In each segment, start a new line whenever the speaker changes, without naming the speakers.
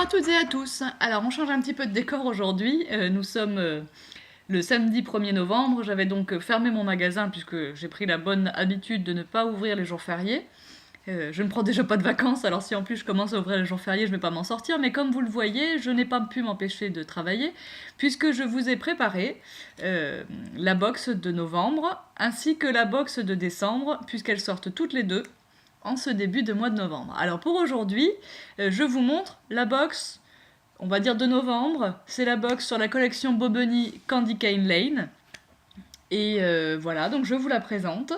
à toutes et à tous. Alors on change un petit peu de décor aujourd'hui. Nous sommes le samedi 1er novembre. J'avais donc fermé mon magasin puisque j'ai pris la bonne habitude de ne pas ouvrir les jours fériés. Je ne prends déjà pas de vacances, alors si en plus je commence à ouvrir les jours fériés, je ne vais pas m'en sortir. Mais comme vous le voyez, je n'ai pas pu m'empêcher de travailler puisque je vous ai préparé la box de novembre ainsi que la box de décembre puisqu'elles sortent toutes les deux en ce début de mois de novembre. Alors pour aujourd'hui, je vous montre la box, on va dire de novembre. C'est la box sur la collection Bobony Candy Cane Lane. Et voilà, donc je vous la présente.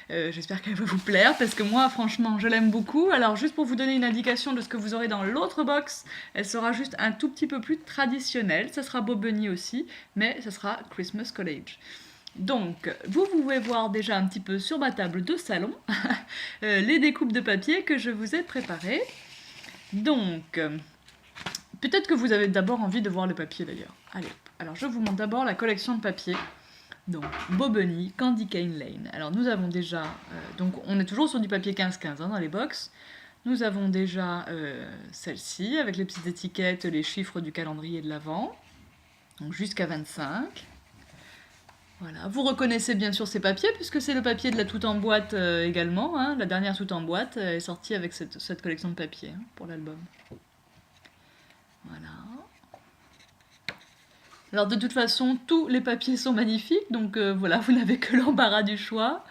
J'espère qu'elle va vous plaire, parce que moi, franchement, je l'aime beaucoup. Alors, juste pour vous donner une indication de ce que vous aurez dans l'autre box, elle sera juste un tout petit peu plus traditionnelle. Ça sera Bobony aussi, mais ça sera Christmas College. Donc, vous pouvez voir déjà un petit peu sur ma table de salon les découpes de papier que je vous ai préparées. Donc, peut-être que vous avez d'abord envie de voir le papier d'ailleurs. Allez, alors je vous montre d'abord la collection de papier. Donc, Bobony, Candy Cane Lane. Alors, nous avons déjà... donc, on est toujours sur du papier 15-15 dans les box. Nous avons déjà celle-ci, avec les petites étiquettes, les chiffres du calendrier de l'Avent. Donc, jusqu'à 25. Voilà, vous reconnaissez bien sûr ces papiers, puisque c'est le papier de la toute en boîte également. Hein. La dernière toute en boîte est sortie avec cette collection de papier pour l'album. Voilà. Alors de toute façon, tous les papiers sont magnifiques, donc voilà, vous n'avez que l'embarras du choix.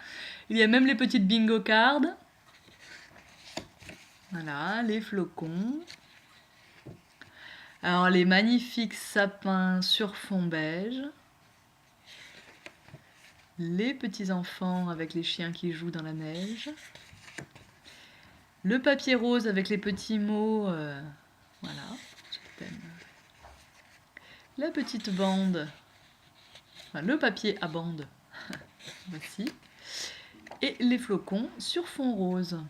Il y a même les petites bingo cards. Voilà, les flocons. Alors les magnifiques sapins sur fond beige. Les petits enfants avec les chiens qui jouent dans la neige. Le papier rose avec les petits mots. Voilà, je t'aime. La petite bande. Enfin, le papier à bande. Voici. Et les flocons sur fond rose.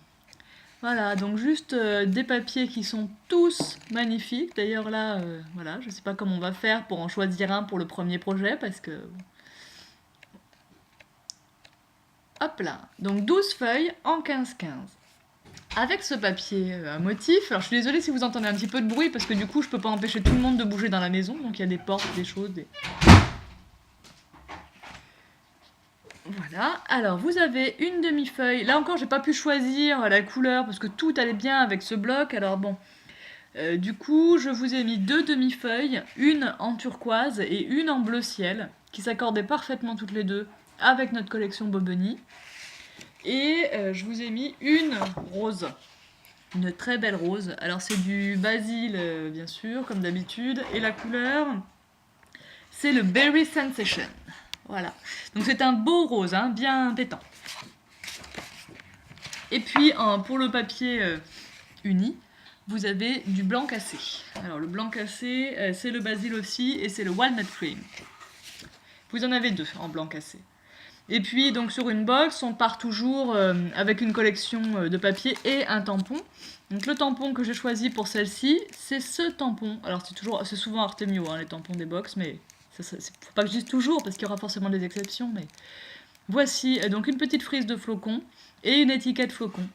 Voilà, donc juste des papiers qui sont tous magnifiques. D'ailleurs là, voilà, je ne sais pas comment on va faire pour en choisir un pour le premier projet, parce que... Hop là, donc 12 feuilles en 15-15. Avec ce papier à motif, alors je suis désolée si vous entendez un petit peu de bruit, parce que du coup je peux pas empêcher tout le monde de bouger dans la maison, donc il y a des portes, des choses, des... Voilà, alors vous avez une demi-feuille. Là encore, j'ai pas pu choisir la couleur parce que tout allait bien avec ce bloc. Alors bon, du coup, je vous ai mis deux demi-feuilles, une en turquoise et une en bleu ciel, qui s'accordaient parfaitement toutes les deux avec notre collection Bobony. Et je vous ai mis une rose, une très belle rose. Alors c'est du basil, bien sûr, comme d'habitude, et la couleur, c'est le Berry Sensation. Voilà, donc c'est un beau rose, hein, bien pétant. Et puis pour le papier uni, vous avez du blanc cassé. Alors le blanc cassé, c'est le basil aussi, et c'est le walnut cream. Vous en avez deux en blanc cassé. Et puis donc sur une box, on part toujours avec une collection de papier et un tampon. Donc le tampon que j'ai choisi pour celle-ci, c'est ce tampon. Alors c'est souvent Artemio, hein, les tampons des box, mais faut pas que je dise toujours parce qu'il y aura forcément des exceptions. Mais voici donc une petite frise de flocons et une étiquette flocon.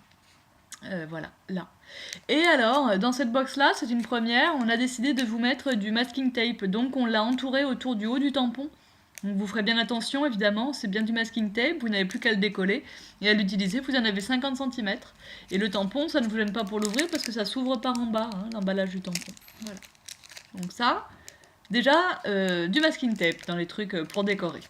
Voilà, là. Et alors, dans cette box-là, c'est une première, on a décidé de vous mettre du masking tape. Donc on l'a entouré autour du haut du tampon. Donc vous ferez bien attention, évidemment, c'est bien du masking tape, vous n'avez plus qu'à le décoller et à l'utiliser, vous en avez 50 cm. Et le tampon, ça ne vous gêne pas pour l'ouvrir parce que ça s'ouvre par en bas, hein, l'emballage du tampon. Voilà. Donc ça, déjà, du masking tape dans les trucs pour décorer.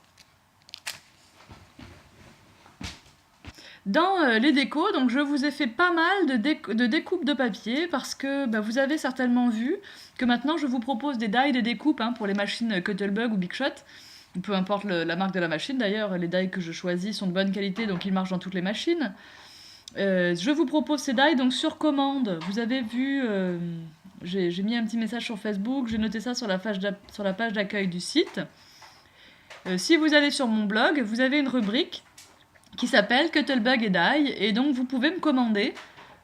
Dans les décos, donc je vous ai fait pas mal de découpes de papier parce que vous avez certainement vu que maintenant je vous propose des dies et des découpes pour les machines Cuttlebug ou Big Shot. Peu importe la marque de la machine d'ailleurs, les dies que je choisis sont de bonne qualité donc ils marchent dans toutes les machines. Je vous propose ces dies donc sur commande. Vous avez vu, j'ai mis un petit message sur Facebook, j'ai noté ça sur la page d'accueil du site. Si vous allez sur mon blog, vous avez une rubrique qui s'appelle Cuttlebug et Die, et donc vous pouvez me commander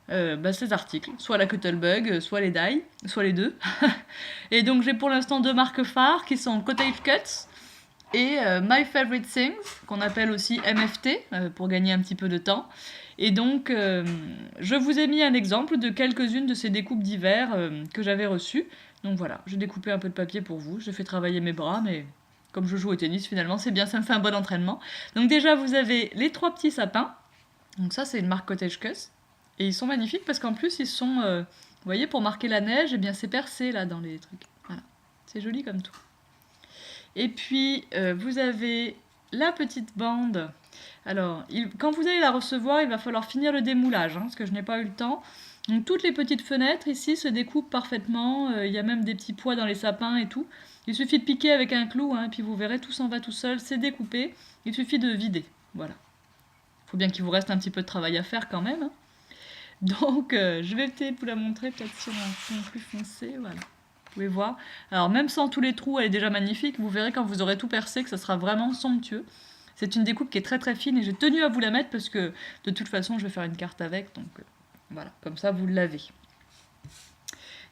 ces articles, soit la Cuttlebug, soit les die, soit les deux. Et donc j'ai pour l'instant deux marques phares qui sont Cottage Cuts et My Favorite Things, qu'on appelle aussi MFT, pour gagner un petit peu de temps. Et donc, je vous ai mis un exemple de quelques-unes de ces découpes d'hiver que j'avais reçues. Donc voilà, j'ai découpé un peu de papier pour vous, j'ai fait travailler mes bras, mais comme je joue au tennis, finalement, c'est bien, ça me fait un bon entraînement. Donc déjà, vous avez les 3 petits sapins. Donc ça, c'est une marque Cottage-Cuss. Et ils sont magnifiques parce qu'en plus, ils sont, vous voyez, pour marquer la neige, et bien c'est percé là dans les trucs. Voilà, c'est joli comme tout. Et puis, vous avez la petite bande. Alors, quand vous allez la recevoir, il va falloir finir le démoulage, parce que je n'ai pas eu le temps. Donc, toutes les petites fenêtres ici se découpent parfaitement. Il y a même des petits pois dans les sapins et tout. Il suffit de piquer avec un clou, et puis vous verrez, tout s'en va tout seul. C'est découpé. Il suffit de vider. Voilà. Il faut bien qu'il vous reste un petit peu de travail à faire quand même. Donc, je vais peut-être vous la montrer, peut-être sur un fond plus foncé. Voilà. Vous pouvez voir. Alors même sans tous les trous, elle est déjà magnifique. Vous verrez quand vous aurez tout percé que ça sera vraiment somptueux. C'est une découpe qui est très très fine et j'ai tenu à vous la mettre parce que de toute façon je vais faire une carte avec. Donc voilà, comme ça vous l'avez.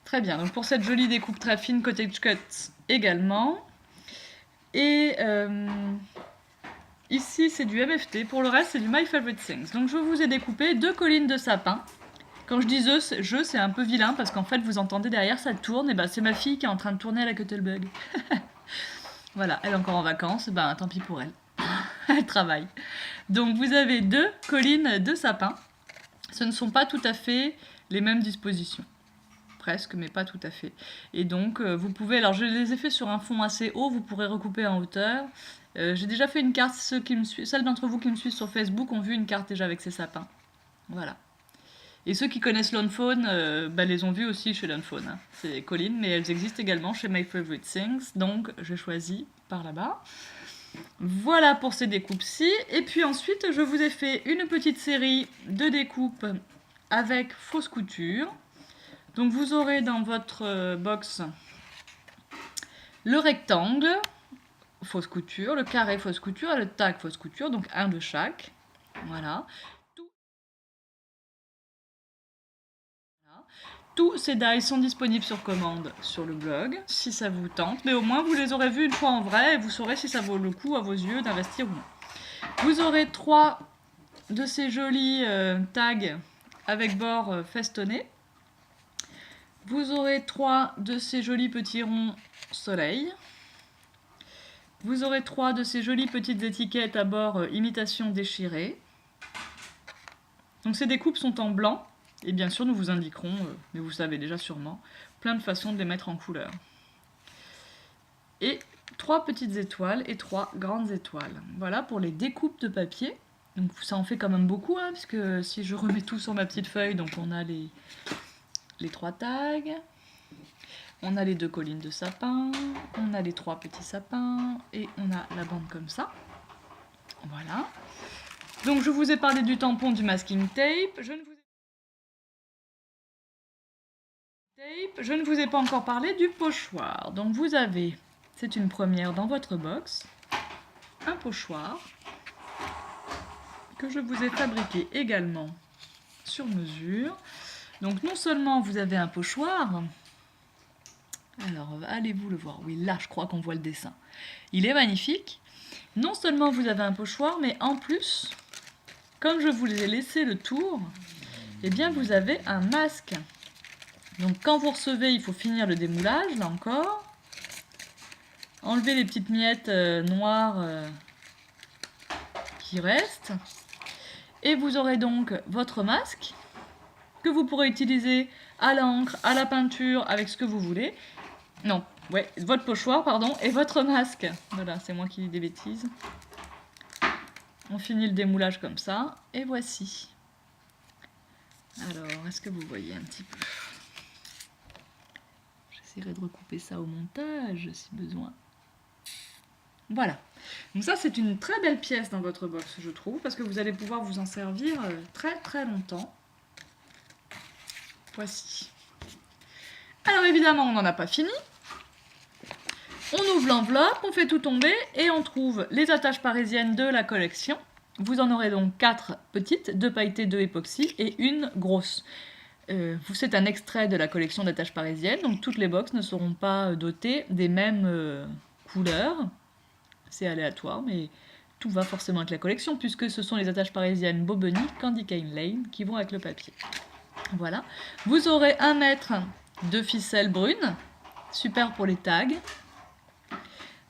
Très bien, donc pour cette jolie découpe très fine, Cottage-Cuss également. Et ici c'est du MFT, pour le reste c'est du My Favorite Things. Donc je vous ai découpé 2 collines de sapin. Quand je dis je, c'est un peu vilain parce qu'en fait, vous entendez derrière, ça tourne. Et ben, c'est ma fille qui est en train de tourner à la Cuttlebug. Voilà, elle est encore en vacances. Ben, tant pis pour elle. Elle travaille. Donc, vous avez 2 collines de sapin. Ce ne sont pas tout à fait les mêmes dispositions. Presque, mais pas tout à fait. Et donc, vous pouvez... Alors, je les ai fait sur un fond assez haut. Vous pourrez recouper en hauteur. J'ai déjà fait une carte. Celles d'entre vous qui me suivent sur Facebook ont vu une carte déjà avec ces sapins. Voilà. Et ceux qui connaissent Lawn Fawn, les ont vus aussi chez Lawn Fawn. Hein. C'est des collines, mais elles existent également chez My Favorite Things, donc j'ai choisi par là-bas. Voilà pour ces découpes-ci. Et puis ensuite, je vous ai fait une petite série de découpes avec fausse couture. Donc vous aurez dans votre box le rectangle, fausse couture, le carré fausse couture et le tag fausse couture, donc un de chaque. Voilà. Tous ces dies sont disponibles sur commande sur le blog, si ça vous tente, mais au moins vous les aurez vus une fois en vrai et vous saurez si ça vaut le coup à vos yeux d'investir ou non. Vous aurez 3 de ces jolis tags avec bords festonnés. Vous aurez 3 de ces jolis petits ronds soleil. Vous aurez 3 de ces jolies petites étiquettes à bord imitation déchirée. Donc ces découpes sont en blanc. Et bien sûr, nous vous indiquerons, mais vous savez déjà sûrement, plein de façons de les mettre en couleur. Et 3 petites étoiles et 3 grandes étoiles. Voilà pour les découpes de papier. Donc ça en fait quand même beaucoup, hein, puisque si je remets tout sur ma petite feuille, donc on a les 3 tags, on a les 2 collines de sapin, on a les 3 petits sapins, et on a la bande comme ça. Voilà. Donc je vous ai parlé du tampon du masking tape. Je ne vous ai pas encore parlé du pochoir. Donc vous avez, c'est une première dans votre box, un pochoir que je vous ai fabriqué également sur mesure. Donc non seulement vous avez un pochoir, alors allez-vous le voir, oui là je crois qu'on voit le dessin. Il est magnifique. Non seulement vous avez un pochoir, mais en plus, comme je vous ai laissé le tour, eh bien vous avez un masque. Donc quand vous recevez, il faut finir le démoulage, là encore. Enlever les petites miettes noires qui restent. Et vous aurez donc votre masque, que vous pourrez utiliser à l'encre, à la peinture, avec ce que vous voulez. Non, ouais, votre pochoir, pardon, et votre masque. Voilà, c'est moi qui dis des bêtises. On finit le démoulage comme ça, et voici. Alors, est-ce que vous voyez un petit peu ? J'essaierai de recouper ça au montage, si besoin. Voilà. Donc ça, c'est une très belle pièce dans votre box, je trouve, parce que vous allez pouvoir vous en servir très très longtemps. Voici. Alors évidemment, on n'en a pas fini. On ouvre l'enveloppe, on fait tout tomber et on trouve les attaches parisiennes de la collection. Vous en aurez donc 4 petites, 2 pailletées, 2 époxy et une grosse. C'est un extrait de la collection d'attaches parisiennes, donc toutes les box ne seront pas dotées des mêmes couleurs. C'est aléatoire, mais tout va forcément avec la collection, puisque ce sont les attaches parisiennes Bobony, Candy Cane Lane qui vont avec le papier. Voilà. Vous aurez 1 mètre de ficelle brune, super pour les tags.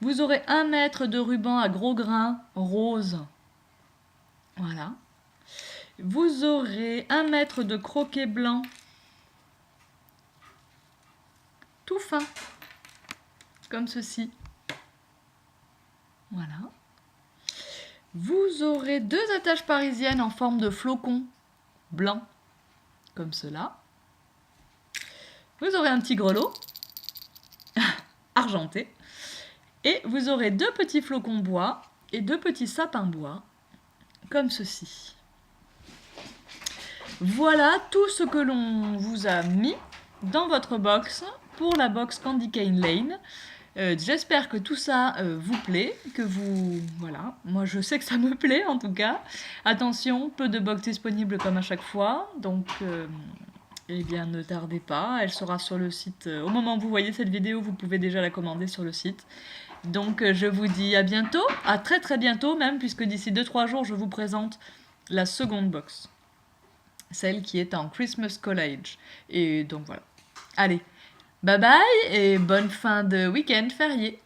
Vous aurez 1 mètre de ruban à gros grains rose. Voilà. Vous aurez 1 mètre de croquet blanc, tout fin, comme ceci. Voilà. Vous aurez 2 attaches parisiennes en forme de flocon blanc, comme cela. Vous aurez un petit grelot, argenté. Et vous aurez 2 petits flocons bois et 2 petits sapins bois, comme ceci. Voilà tout ce que l'on vous a mis dans votre box pour la box Candy Cane Lane. J'espère que tout ça vous plaît, que vous... Voilà, moi je sais que ça me plaît en tout cas. Attention, peu de box disponibles comme à chaque fois, donc eh bien ne tardez pas, elle sera sur le site. Au moment où vous voyez cette vidéo, vous pouvez déjà la commander sur le site. Donc je vous dis à bientôt, à très très bientôt même, puisque d'ici 2-3 jours, je vous présente la seconde box. Celle qui est en Christmas College. Et donc voilà. Allez, bye bye et bonne fin de week-end férié.